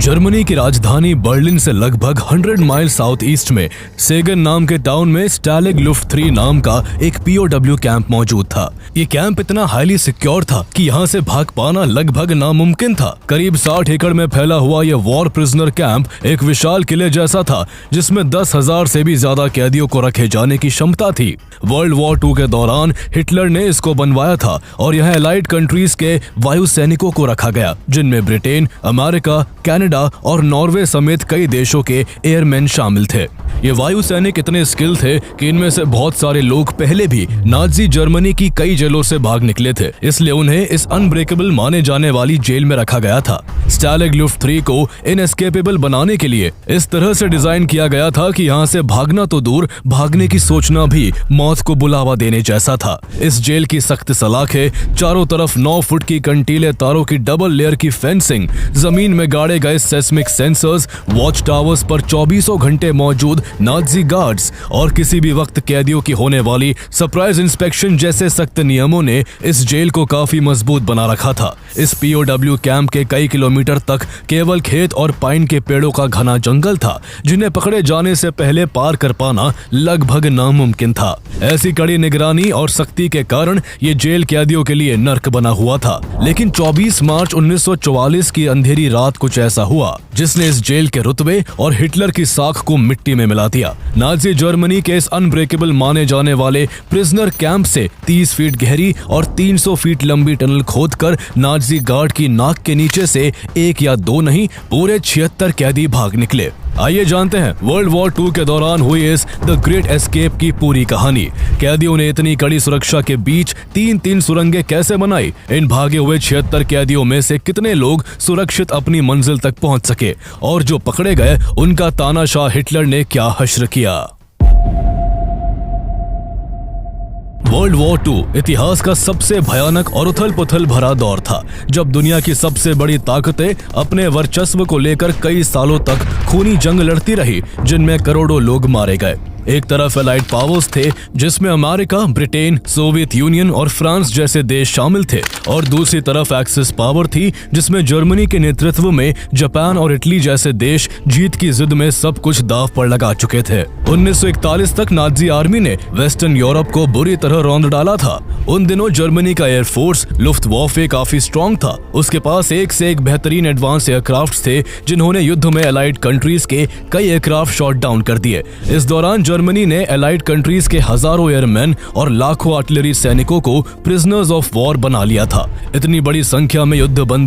Germany की राजधानी Berlin से लगभग 100 माइल साउथ ईस्ट में सेगन नाम के टाउन में स्टैलिग लुफ्ट 3 नाम का एक पीओडब्ल्यू कैंप मौजूद था। ये कैंप इतना हाईली सिक्योर था कि यहाँ से भाग पाना लगभग नामुमकिन था। करीब 60 एकड़ में फैला हुआ ये वॉर प्रिजनर कैंप एक विशाल किले जैसा था जिसमें 10,000 से भी ज्यादा कैदियों को रखे जाने की क्षमता थी। वर्ल्ड वॉर 2 के दौरान हिटलर ने इसको बनवाया था और यहाँ एलाइड कंट्रीज के वायु सैनिकों को रखा गया, जिनमें ब्रिटेन, अमेरिका, कनाडा और नॉर्वे समेत कई देशों के एयरमैन शामिल थे। ये वायु सैनिक इतने स्किल थे कि इनमें से बहुत सारे लोग पहले भी नाजी जर्मनी की कई जेलों से भाग निकले थे, इसलिए उन्हें इस अनब्रेकेबल माने जाने वाली जेल में रखा गया था। स्टैलिग लुफ्ट 3 को इनएस्केपेबल बनाने के लिए इस तरह से डिजाइन किया गया था कि यहाँ से भागना तो दूर, भागने की सोचना भी मौत को बुलावा देने जैसा था। इस जेल की सख्त सलाखें, चारों तरफ 9 फुट की कंटीले तारों की डबल लेयर की फेंसिंग, जमीन में गाड़े गए सेस्मिक सेंसर्स, वॉच टावर्स पर 24 घंटे मौजूद नाजी गार्ड्स और किसी भी वक्त कैदियों की होने वाली सरप्राइज इंस्पेक्शन जैसे सख्त नियमों ने इस जेल को काफी मजबूत बना रखा था। इस पीओडब्ल्यू कैंप के कई किलोमीटर तक केवल खेत और पाइन के पेड़ों का घना जंगल था, जिन्हें पकड़े जाने से पहले पार कर पाना लगभग नामुमकिन था। ऐसी कड़ी निगरानी और सख्ती के कारण ये जेल कैदियों के लिए नर्क बना हुआ था। लेकिन 24 मार्च 1944 की अंधेरी रात कुछ ऐसा हुआ जिसने इस जेल के रुतबे और हिटलर की साख को मिट्टी में मिला दिया। नाजी जर्मनी के इस अनब्रेकेबल माने जाने वाले प्रिजनर कैंप से 30 फीट गहरी और 300 फीट लंबी टनल खोदकर नाजी गार्ड की नाक के नीचे से 1 या 2 नहीं, पूरे 76 कैदी भाग निकले। आइए जानते हैं वर्ल्ड वॉर 2 के दौरान हुई इस द ग्रेट एस्केप की पूरी कहानी। कैदियों ने इतनी कड़ी सुरक्षा के बीच 3-3 सुरंगें कैसे बनाई? इन भागे हुए 76 कैदियों में से कितने लोग सुरक्षित अपनी मंजिल तक पहुंच सके? और जो पकड़े गए उनका तानाशाह हिटलर ने क्या हश्र किया? वर्ल्ड वॉर 2 इतिहास का सबसे भयानक और उथल-पुथल भरा दौर था, जब दुनिया की सबसे बड़ी ताकतें अपने वर्चस्व को लेकर कई सालों तक खूनी जंग लड़ती रही, जिनमें करोड़ों लोग मारे गए। एक तरफ एलाइड पावर्स थे जिसमें अमेरिका, ब्रिटेन, सोवियत यूनियन और फ्रांस जैसे देश शामिल थे, और दूसरी तरफ एक्सिस पावर थी जिसमें जर्मनी के नेतृत्व में जापान और इटली जैसे देश जीत की जिद में सब कुछ दांव पर लगा चुके थे। 1941 तक नाजी आर्मी ने वेस्टर्न यूरोप को बुरी तरह रौंद डाला था। उन दिनों जर्मनी का एयरफोर्स लुफ्टवाफे काफी स्ट्रॉन्ग था। उसके पास एक से एक बेहतरीन एडवांस एयरक्राफ्ट थे, जिन्होंने युद्ध में एलाइड कंट्रीज के कई एयरक्राफ्ट शॉट डाउन कर दिए। इस दौरान जर्मनी ने एलाइड कंट्रीज के हजारों एयरमैन और लाखों आर्टिलरी सैनिकों को प्रिजनर्स ऑफ वॉर बना लिया था। इतनी बड़ी संख्या में युद्ध बंदी